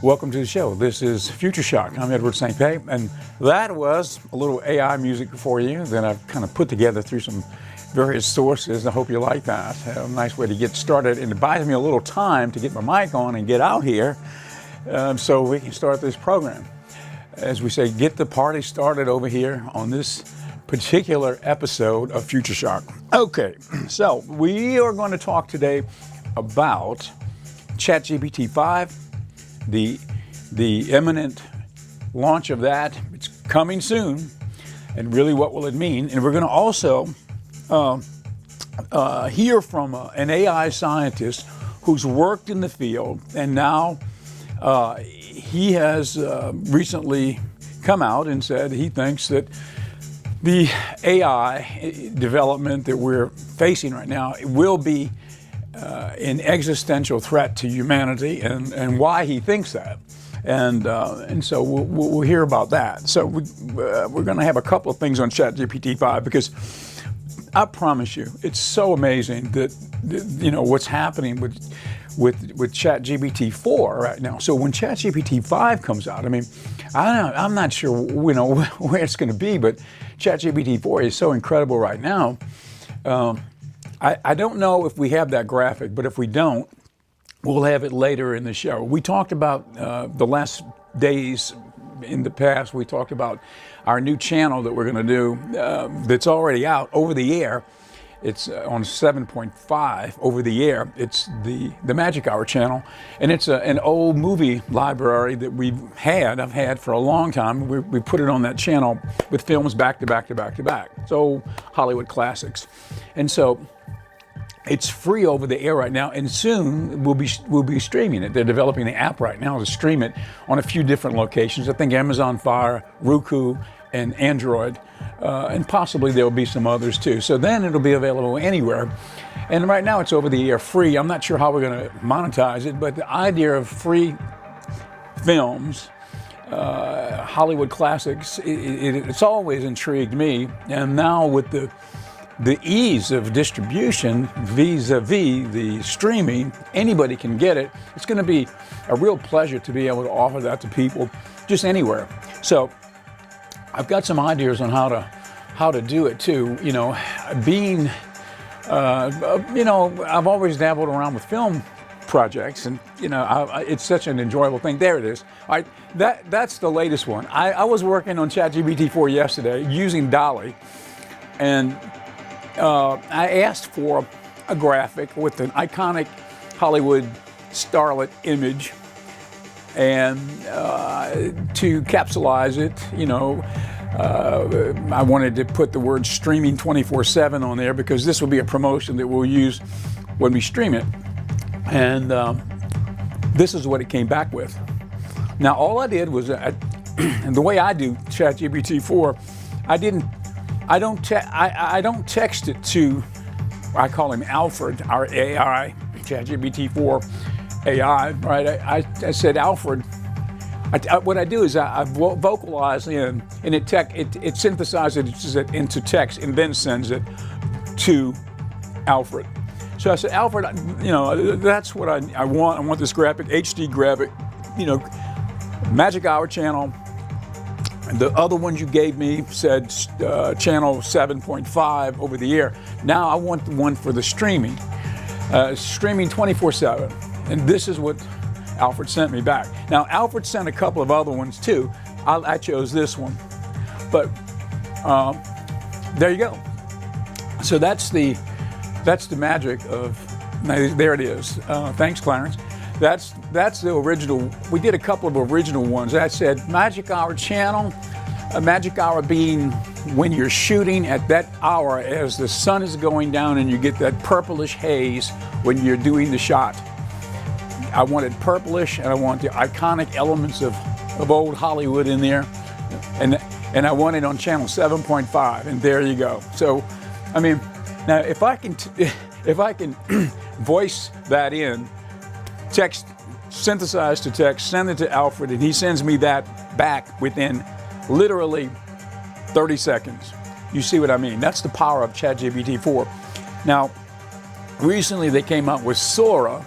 Welcome to the show. This is Future Shock. I'm Edward St. Pé, and that was a little AI music for you that I've kind of put together through some various sources. I hope you like that. A nice way to get started, and it buys me a little time to get my mic on and get out here so we can start this program. As we say, get the party started over here on this particular episode of Future Shock. Okay, so we are going to talk today about ChatGPT 5. The imminent launch of that. It's coming soon, and really what will it mean? And we're going to also hear from an AI scientist who's worked in the field, and now he has recently come out and said he thinks that the AI development that we're facing right now will be an existential threat to humanity, and why he thinks that, and so we'll hear about that. So we're going to have a couple of things on ChatGPT 5 because I promise you, it's so amazing that what's happening with ChatGPT 4 right now. So when ChatGPT 5 comes out, I mean, I'm not sure where it's going to be, but ChatGPT 4 is so incredible right now. I don't know if we have that graphic, but if we don't, we'll have it later in the show. We talked about the last days in the past, we talked about our new channel that we're going to do that's already out over the air. It's on 7.5 over the air. It's the Magic Hour channel, and it's an old movie library that I've had for a long time. We put it on that channel with films back to back to back to back. So Hollywood classics. And so it's free over the air right now, and soon we'll be streaming it. They're developing the app right now to stream it on a few different locations. I think Amazon Fire, Roku, and Android, and possibly there'll be some others too. So then it'll be available anywhere. And right now it's over the air free. I'm not sure how we're going to monetize it, but the idea of free films, Hollywood classics, it's always intrigued me. And now with the ease of distribution vis-a-vis the streaming, anybody can get it. It's going to be a real pleasure to be able to offer that to people just anywhere. So I've got some ideas on how to do it too. I've always dabbled around with film projects, and it's such an enjoyable thing. There it is. All right, that's the latest one. I was working on ChatGPT 4 yesterday using DALL-E, and I asked for a graphic with an iconic Hollywood starlet image, and to capsulize it, I wanted to put the word streaming 24/7 on there because this will be a promotion that we'll use when we stream it. And this is what it came back with. Now, all I did was, and the way I do ChatGPT 4, I don't text it to, I call him Alfred, our AI, ChatGPT 4 AI, right? I said, Alfred, what I do is I vocalize in, and it synthesizes it into text and then sends it to Alfred. So I said, Alfred, that's what I want. I want this graphic, HD graphic, Magic Hour channel. The other ones you gave me said channel 7.5 over the air. Now I want the one for the streaming, streaming 24/7. And this is what Alfred sent me back. Now Alfred sent a couple of other ones too. I chose this one, but there you go. So that's the magic of. There it is. Thanks, Clarence. That's the original. We did a couple of original ones. I said Magic Hour channel, Magic Hour being when you're shooting at that hour as the sun is going down and you get that purplish haze when you're doing the shot. I wanted purplish, and I want the iconic elements of old Hollywood in there, and I want it on channel 7.5, and there you go. So, I mean, now if I can voice that in, text, synthesize to text, send it to Alfred, and he sends me that back within literally 30 seconds. You see what I mean? That's the power of ChatGPT 4. Now, recently they came out with Sora,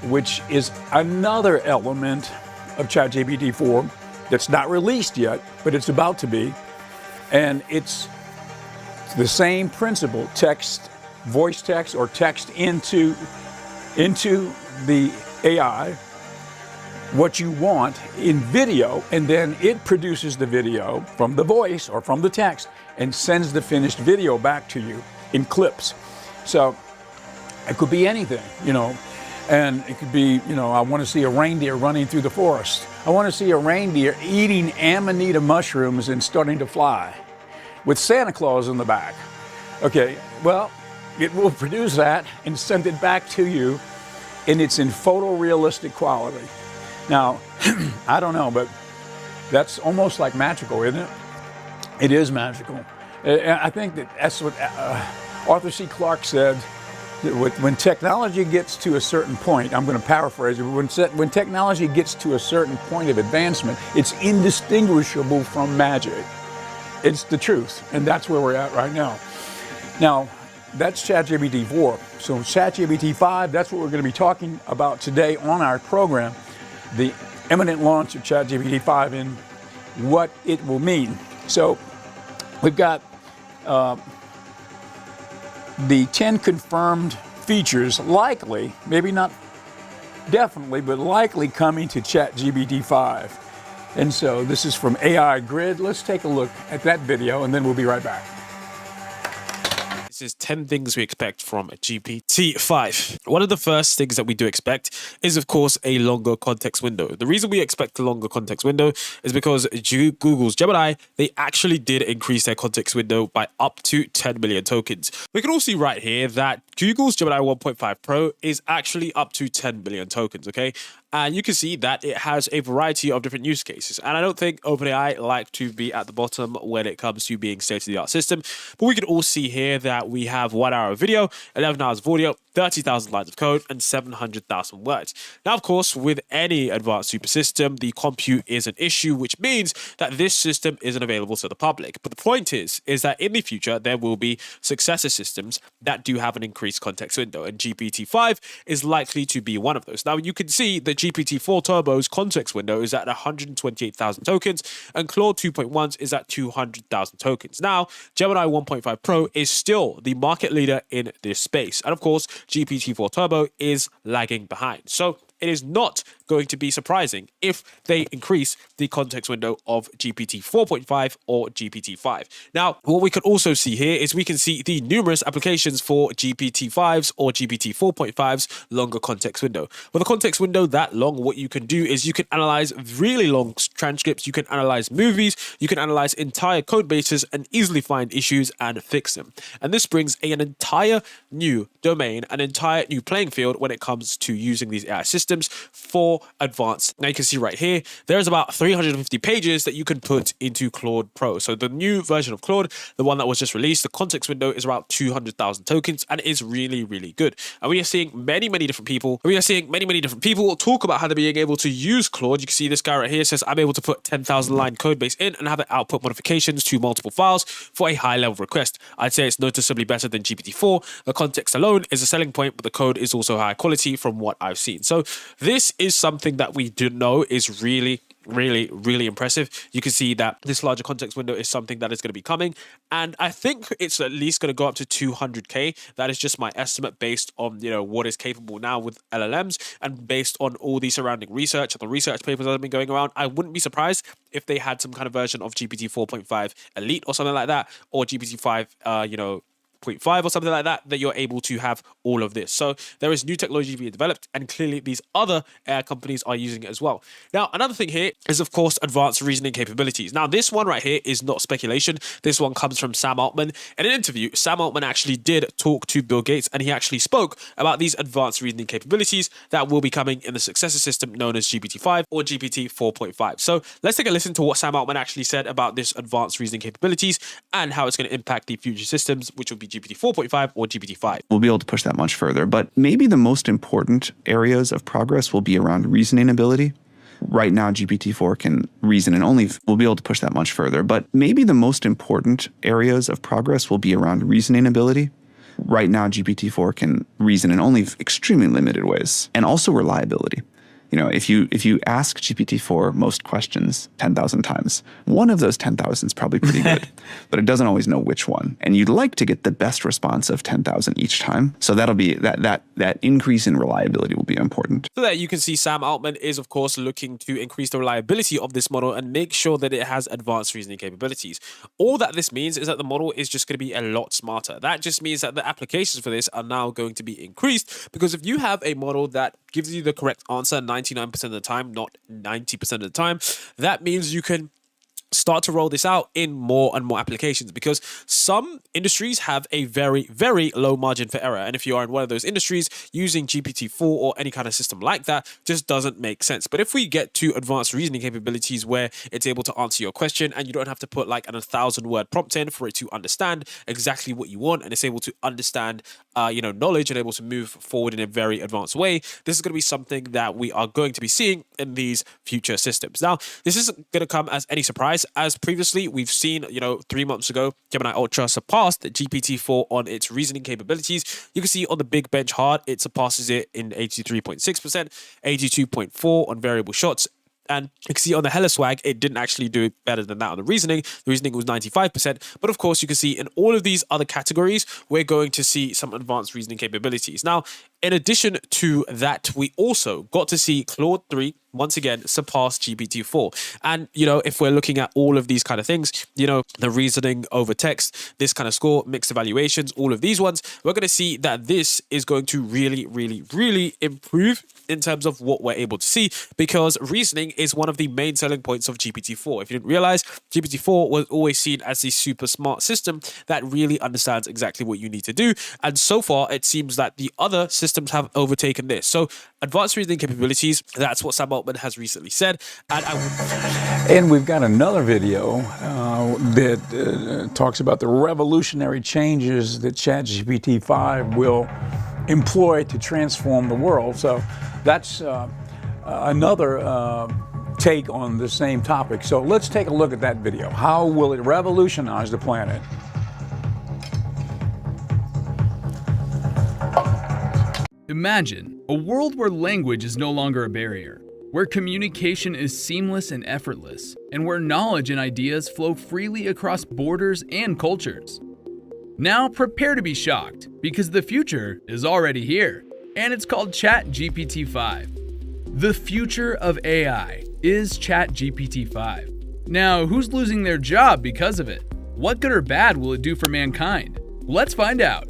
which is another element of ChatGPT 4 that's not released yet, but it's about to be. And it's the same principle, text, voice text, or text into the AI, what you want in video, and then it produces the video from the voice or from the text and sends the finished video back to you in clips. So it could be anything, and it could be, I want to see a reindeer running through the forest. I want to see a reindeer eating amanita mushrooms and starting to fly with Santa Claus in the back. Okay, well, it will produce that and send it back to you, and it's in photorealistic quality. Now, I don't know, but that's almost like magical, isn't it? It is magical. I think that's what Arthur C. Clarke said, that when technology gets to a certain point, I'm going to paraphrase it, when technology gets to a certain point of advancement, it's indistinguishable from magic. It's the truth, and that's where we're at right now. Now, that's ChatGPT 4. So ChatGPT 5, that's what we're going to be talking about today on our program, the imminent launch of ChatGPT 5 and what it will mean. So we've got the 10 confirmed features likely, maybe not definitely, but likely coming to ChatGPT 5. And so this is from AI Grid. Let's take a look at that video and then we'll be right back. This is 10 things we expect from GPT-5. One of the first things that we do expect is, of course, a longer context window. The reason we expect a longer context window is because Google's Gemini, they actually did increase their context window by up to 10 million tokens. We can also see right here that Google's Gemini 1.5 Pro is actually up to 10 million tokens, okay? And you can see that it has a variety of different use cases. And I don't think OpenAI like to be at the bottom when it comes to being state-of-the-art system. But we can all see here that we have 1 hour of video, 11 hours of audio, 30,000 lines of code, and 700,000 words. Now, of course, with any advanced super system, the compute is an issue, which means that this system isn't available to the public. But the point is that in the future, there will be successor systems that do have an increased context window, and GPT-5 is likely to be one of those. Now, you can see that GPT-4 Turbo's context window is at 128,000 tokens, and Claude 2.1's is at 200,000 tokens. Now, Gemini 1.5 Pro is still the market leader in this space. And of course, GPT-4 Turbo is lagging behind. So it is not going to be surprising if they increase the context window of GPT 4.5 or GPT-5. Now, what we could also see here is we can see the numerous applications for GPT-5's or GPT 4.5's longer context window. With a context window that long, what you can do is you can analyze really long transcripts, you can analyze movies, you can analyze entire code bases and easily find issues and fix them. And this brings an entire new domain, an entire new playing field when it comes to using these AI systems for advanced. Now you can see right here, there's about 350 pages that you can put into Claude Pro. So the new version of Claude, the one that was just released, the context window is about 200,000 tokens and is really, really good. And we are seeing many different people talk about how they're being able to use Claude. You can see this guy right here says, I'm able to put 10,000 line code base in and have it output modifications to multiple files for a high level request. I'd say it's noticeably better than GPT-4. The context alone is a selling point, but the code is also high quality from what I've seen. So this is something that we do know is really impressive. You can see that this larger context window is something that is going to be coming, and I think it's at least going to go up to 200k. That is just my estimate based on what is capable now with LLMs and based on all the surrounding research and the research papers that have been going around. I wouldn't be surprised if they had some kind of version of GPT 4.5 Elite or something like that, or GPT-5 0.5 or something like that, that you're able to have all of this. So there is new technology being developed, and clearly these other AI companies are using it as well. Now, another thing here is, of course, advanced reasoning capabilities. Now, this one right here is not speculation. This one comes from Sam Altman. In an interview, Sam Altman actually did talk to Bill Gates, and he actually spoke about these advanced reasoning capabilities that will be coming in the successor system known as GPT-5 or GPT 4.5. So let's take a listen to what Sam Altman actually said about this advanced reasoning capabilities and how it's going to impact the future systems, which will be GPT 4.5 or GPT-5. We'll be able to push that much further, but maybe the most important areas of progress will be around reasoning ability. Right now, GPT-4 can reason and only we'll be able to push that much further, but maybe the most important areas of progress will be around reasoning ability. Right now, GPT-4 can reason in only extremely limited ways, and also reliability. if you ask GPT-4 most questions 10,000 times, one of those 10,000 is probably pretty good, but it doesn't always know which one. And you'd like to get the best response of 10,000 each time. So that'll be that increase in reliability will be important. So that you can see Sam Altman is, of course, looking to increase the reliability of this model and make sure that it has advanced reasoning capabilities. All that this means is that the model is just going to be a lot smarter. That just means that the applications for this are now going to be increased, because if you have a model that gives you the correct answer 99% of the time, not 90% of the time, that means you can start to roll this out in more and more applications, because some industries have a very, very low margin for error. And if you are in one of those industries, using GPT-4 or any kind of system like that just doesn't make sense. But if we get to advanced reasoning capabilities where it's able to answer your question and you don't have to put like an 1,000-word prompt in for it to understand exactly what you want, and it's able to understand knowledge and able to move forward in a very advanced way, this is going to be something that we are going to be seeing in these future systems. Now, this isn't going to come as any surprise, as previously we've seen, 3 months ago, Gemini Ultra surpassed GPT-4 on its reasoning capabilities. You can see on the Big Bench Hard, it surpasses it in 83.6%, 82.4% on variable shots. And you can see on the HelloSwag, it didn't actually do better than that on the reasoning. The reasoning was 95%. But of course, you can see in all of these other categories, we're going to see some advanced reasoning capabilities. Now, in addition to that, we also got to see Claude 3 once again surpass GPT-4. And, if we're looking at all of these kind of things, the reasoning over text, this kind of score, mixed evaluations, all of these ones, we're going to see that this is going to really, really, really improve in terms of what we're able to see, because reasoning is one of the main selling points of GPT-4. If you didn't realize, GPT-4 was always seen as the super smart system that really understands exactly what you need to do. And so far, it seems that the other systems have overtaken this. So advanced reasoning capabilities, that's what Sam Altman has recently said. And we've got another video that talks about the revolutionary changes that ChatGPT-5 will employ to transform the world. So that's another take on the same topic. So let's take a look at that video. How will it revolutionize the planet? Imagine a world where language is no longer a barrier, where communication is seamless and effortless, and where knowledge and ideas flow freely across borders and cultures. Now prepare to be shocked, because the future is already here, and it's called ChatGPT-5. The future of AI is ChatGPT-5. Now, who's losing their job because of it? What good or bad will it do for mankind? Let's find out.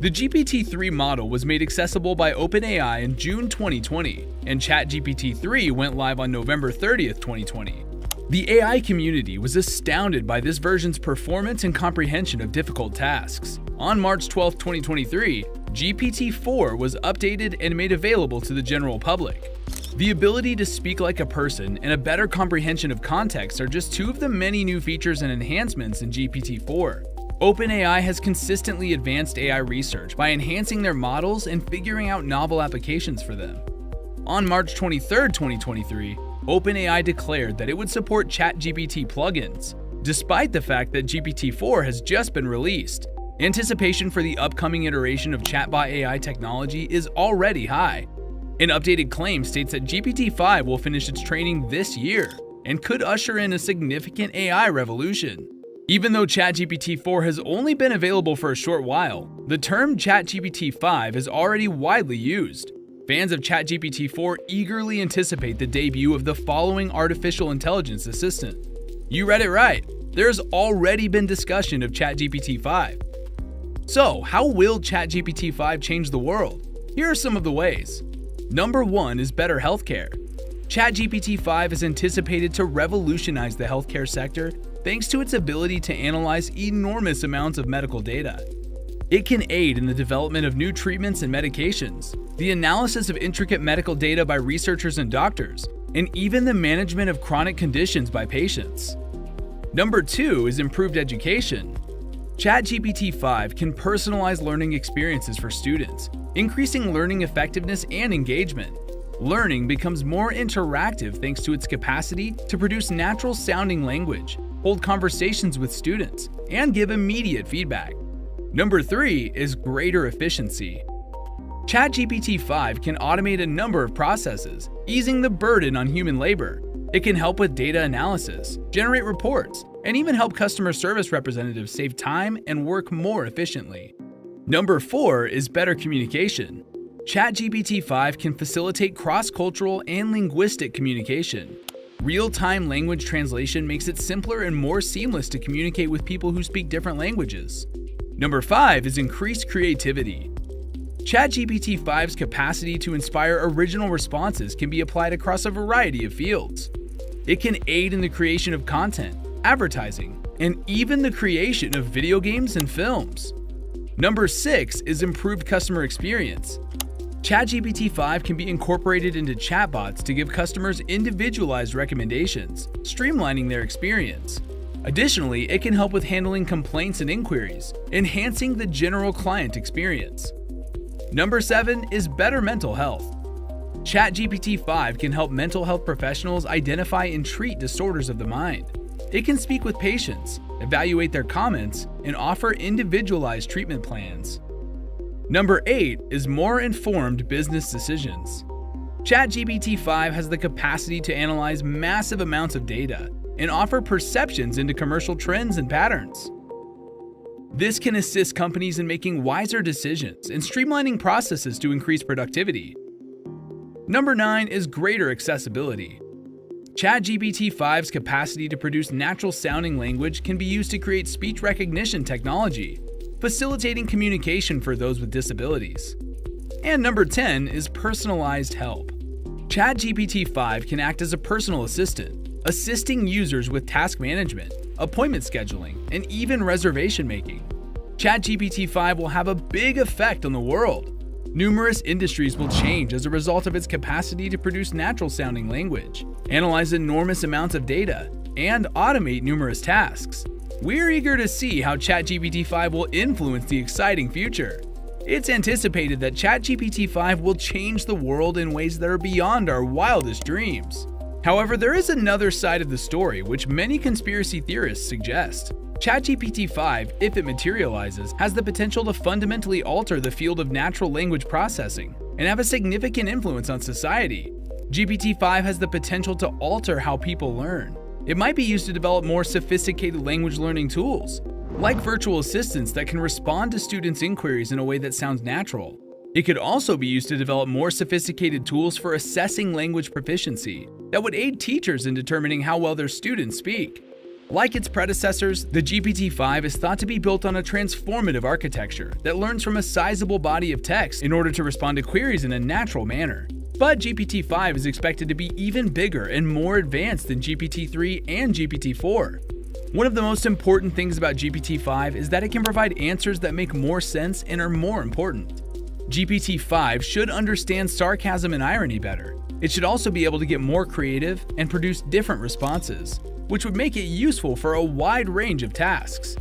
The GPT-3 model was made accessible by OpenAI in June 2020, and ChatGPT-3 went live on November 30th, 2020. The AI community was astounded by this version's performance and comprehension of difficult tasks. On March 12, 2023, GPT-4 was updated and made available to the general public. The ability to speak like a person and a better comprehension of context are just two of the many new features and enhancements in GPT-4. OpenAI has consistently advanced AI research by enhancing their models and figuring out novel applications for them. On March 23, 2023, OpenAI declared that it would support ChatGPT plugins, despite the fact that GPT-4 has just been released. Anticipation for the upcoming iteration of chatbot AI technology is already high. An updated claim states that GPT-5 will finish its training this year and could usher in a significant AI revolution. Even though ChatGPT-4 has only been available for a short while, the term ChatGPT-5 is already widely used. Fans of ChatGPT-4 eagerly anticipate the debut of the following artificial intelligence assistant. You read it right. There's already been discussion of ChatGPT-5. So, how will ChatGPT-5 change the world? Here are some of the ways. Number 1 is better healthcare. ChatGPT-5 is anticipated to revolutionize the healthcare sector thanks to its ability to analyze enormous amounts of medical data. It can aid in the development of new treatments and medications, the analysis of intricate medical data by researchers and doctors, and even the management of chronic conditions by patients. Number 2 is improved education. ChatGPT-5 can personalize learning experiences for students, increasing learning effectiveness and engagement. Learning becomes more interactive thanks to its capacity to produce natural-sounding language, hold conversations with students, and give immediate feedback. Number 3 is greater efficiency. ChatGPT 5 can automate a number of processes, easing the burden on human labor. It can help with data analysis, generate reports, and even help customer service representatives save time and work more efficiently. Number 4 is better communication. ChatGPT 5 can facilitate cross-cultural and linguistic communication. Real-time language translation makes it simpler and more seamless to communicate with people who speak different languages. Number 5 is increased creativity. ChatGPT 5's capacity to inspire original responses can be applied across a variety of fields. It can aid in the creation of content, advertising, and even the creation of video games and films. Number 6 is improved customer experience. ChatGPT 5 can be incorporated into chatbots to give customers individualized recommendations, streamlining their experience. Additionally, it can help with handling complaints and inquiries, enhancing the general client experience. Number 7 is better mental health. ChatGPT 5 can help mental health professionals identify and treat disorders of the mind. It can speak with patients, evaluate their comments, and offer individualized treatment plans. Number 8 is more informed business decisions. ChatGPT 5 has the capacity to analyze massive amounts of data and offer perceptions into commercial trends and patterns. This can assist companies in making wiser decisions and streamlining processes to increase productivity. Number 9 is greater accessibility. ChatGPT 5's capacity to produce natural-sounding language can be used to create speech recognition technology, facilitating communication for those with disabilities. And number 10 is personalized help. ChatGPT 5 can act as a personal assistant, assisting users with task management, appointment scheduling, and even reservation making. ChatGPT 5 will have a big effect on the world. Numerous industries will change as a result of its capacity to produce natural-sounding language, analyze enormous amounts of data, and automate numerous tasks. We're eager to see how ChatGPT 5 will influence the exciting future. It's anticipated that ChatGPT 5 will change the world in ways that are beyond our wildest dreams. However, there is another side of the story which many conspiracy theorists suggest. ChatGPT 5, if it materializes, has the potential to fundamentally alter the field of natural language processing and have a significant influence on society. GPT-5 has the potential to alter how people learn. It might be used to develop more sophisticated language learning tools, like virtual assistants that can respond to students' inquiries in a way that sounds natural. It could also be used to develop more sophisticated tools for assessing language proficiency that would aid teachers in determining how well their students speak. Like its predecessors, the GPT-5 is thought to be built on a transformative architecture that learns from a sizable body of text in order to respond to queries in a natural manner. But GPT-5 is expected to be even bigger and more advanced than GPT-3 and GPT-4. One of the most important things about GPT-5 is that it can provide answers that make more sense and are more important. GPT-5 should understand sarcasm and irony better. It should also be able to get more creative and produce different responses, which would make it useful for a wide range of tasks.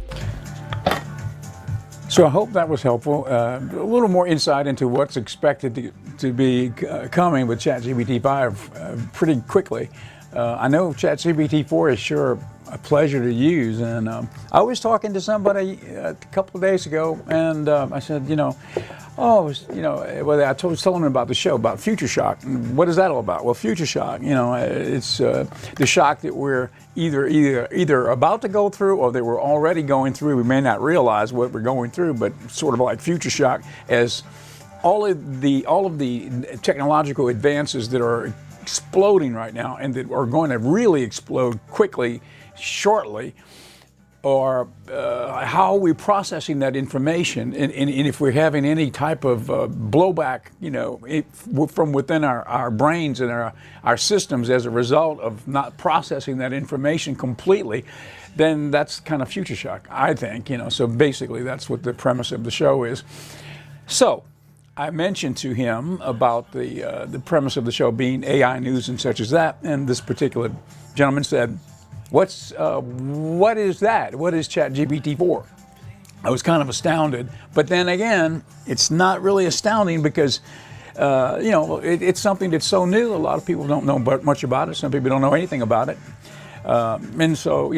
So I hope that was helpful. A little more insight into what's expected to be coming with ChatGPT 5 pretty quickly. I know ChatGPT 4 is sure a pleasure to use, and I was talking to somebody a couple of days ago, and I said, well, I was telling them about the show, about Future Shock. And what is that all about? Well, Future Shock, it's the shock that we're either about to go through or that we're already going through. We may not realize what we're going through, but sort of like Future Shock, as all of the technological advances that are exploding right now and that are going to really explode quickly, shortly, or how are we processing that information, and if we're having any type of blowback, from within our brains and our systems as a result of not processing that information completely, then that's kind of future shock, I think. So basically that's what the premise of the show is. So I mentioned to him about the premise of the show being AI news and such as that, and this particular gentleman said, what is that? What is ChatGPT 4? I was kind of astounded, but then again, it's not really astounding because, it's something that's so new. A lot of people don't know much about it. Some people don't know anything about it, and so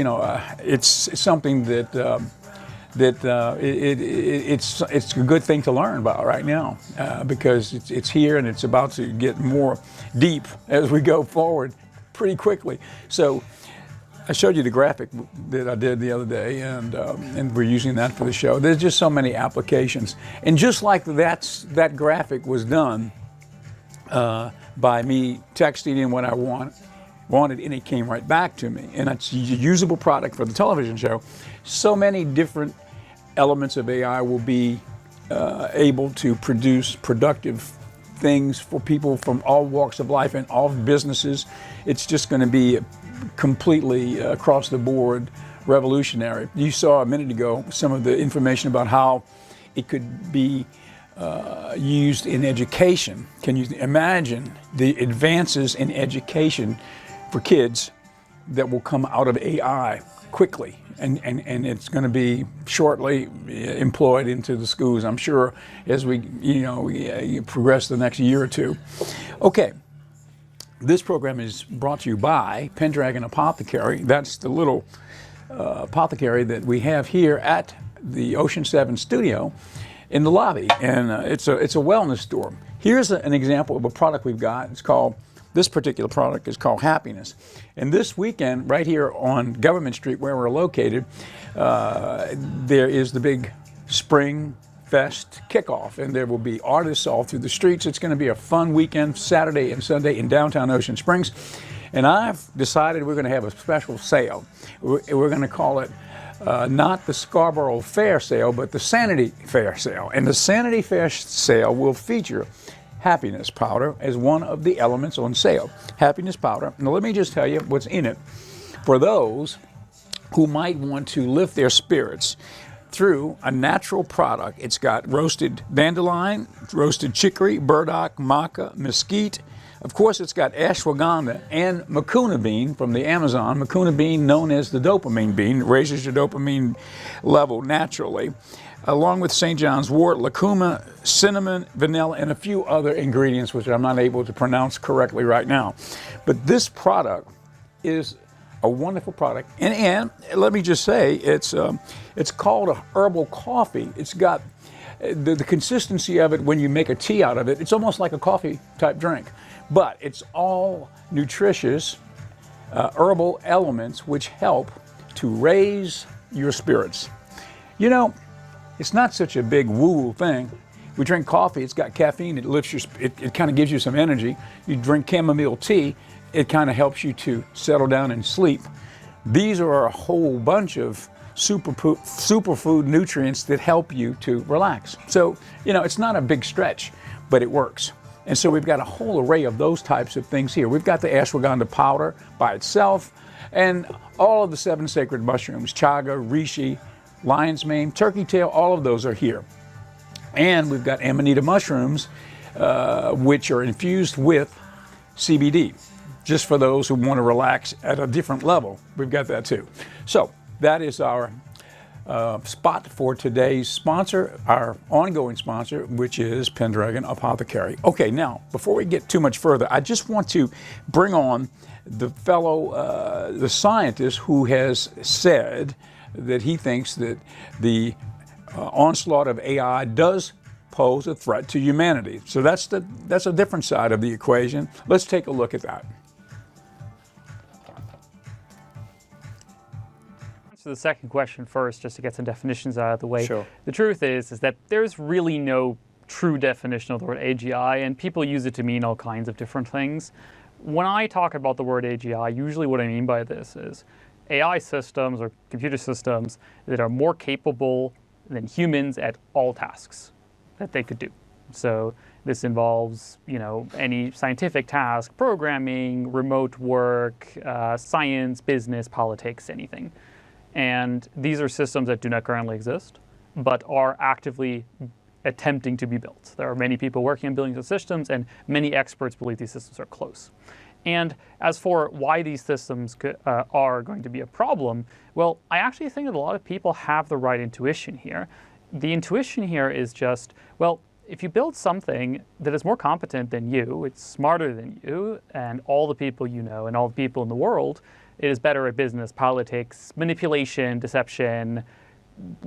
it's something that that it's a good thing to learn about right now because it's here and it's about to get more deep as we go forward pretty quickly. So I showed you the graphic that I did the other day, and we're using that for the show. There's just so many applications, and just like that graphic was done by me texting in what I wanted, and it came right back to me. And it's a usable product for the television show. So many different elements of AI will be able to produce productive things for people from all walks of life and all businesses. It's just going to be completely across the board revolutionary. You saw a minute ago some of the information about how it could be used in education. Can you imagine the advances in education for kids that will come out of AI quickly, and it's going to be shortly employed into the schools, I'm sure, as we progress the next year or two. Okay, this program is brought to you by Pendragon Apothecary. That's the little apothecary that we have here at the Ocean 7 studio in the lobby, and it's a wellness store. Here's an example of a product we've got. This particular product is called Happiness. And this weekend, right here on Government Street where we're located, there is the big Spring Fest kickoff, and there will be artists all through the streets. It's going to be a fun weekend, Saturday and Sunday in downtown Ocean Springs. And I've decided we're going to have a special sale. We're going to call it not the Scarborough Fair Sale, but the Sanity Fair Sale. And the Sanity Fair Sale will feature Happiness powder as one of the elements on sale. Happiness powder. Now let me just tell you what's in it for those who might want to lift their spirits through a natural product. It's got roasted dandelion, roasted chicory, burdock, maca, mesquite. Of course, it's got ashwagandha and mucuna bean from the Amazon. Mucuna bean, known as the dopamine bean, raises your dopamine level naturally, along with St. John's wort, lucuma, cinnamon, vanilla, and a few other ingredients which I'm not able to pronounce correctly right now. But this product is a wonderful product, and let me just say, it's called a herbal coffee. It's got the consistency of it when you make a tea out of it. It's almost like a coffee type drink, but it's all nutritious herbal elements which help to raise your spirits. You know, it's not such a big woo-woo thing. We drink coffee, it's got caffeine, it lifts it kind of gives you some energy. You drink chamomile tea, it kind of helps you to settle down and sleep. These are a whole bunch of superfood nutrients that help you to relax. So, it's not a big stretch, but it works. And so we've got a whole array of those types of things here. We've got the ashwagandha powder by itself, and all of the 7 sacred mushrooms, chaga, reishi, lion's mane, turkey tail, all of those are here. And we've got amanita mushrooms, which are infused with CBD, just for those who want to relax at a different level. We've got that too. So that is our spot for today's sponsor, our ongoing sponsor, which is Pendragon Apothecary. Okay, now, before we get too much further, I just want to bring on the fellow, the scientist who has said that he thinks that the onslaught of AI does pose a threat to humanity. So that's a different side of the equation. Let's take a look at that. So the second question first, just to get some definitions out of the way. Sure. The truth is that there's really no true definition of the word AGI, and people use it to mean all kinds of different things. When I talk about the word AGI, usually what I mean by this is AI systems or computer systems that are more capable than humans at all tasks that they could do. So this involves, any scientific task, programming, remote work, science, business, politics, anything. And these are systems that do not currently exist, but are actively attempting to be built. There are many people working on building those systems, and many experts believe these systems are close. And as for why these systems are going to be a problem, well, I actually think that a lot of people have the right intuition here. The intuition here is just, well, if you build something that is more competent than you, it's smarter than you, and all the people you know and all the people in the world, it is better at business, politics, manipulation, deception,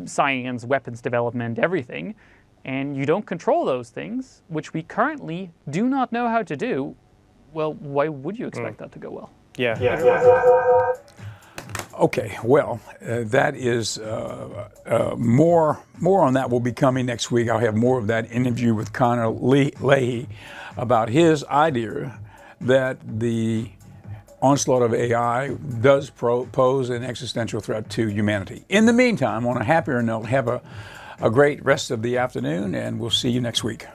science, weapons development, everything, and you don't control those things, which we currently do not know how to do, well, why would you expect that to go well? Yeah. Okay, well, that is more on that will be coming next week. I'll have more of that interview with Connor Leahy about his idea that the onslaught of AI does pose an existential threat to humanity. In the meantime, on a happier note, have a great rest of the afternoon, and we'll see you next week.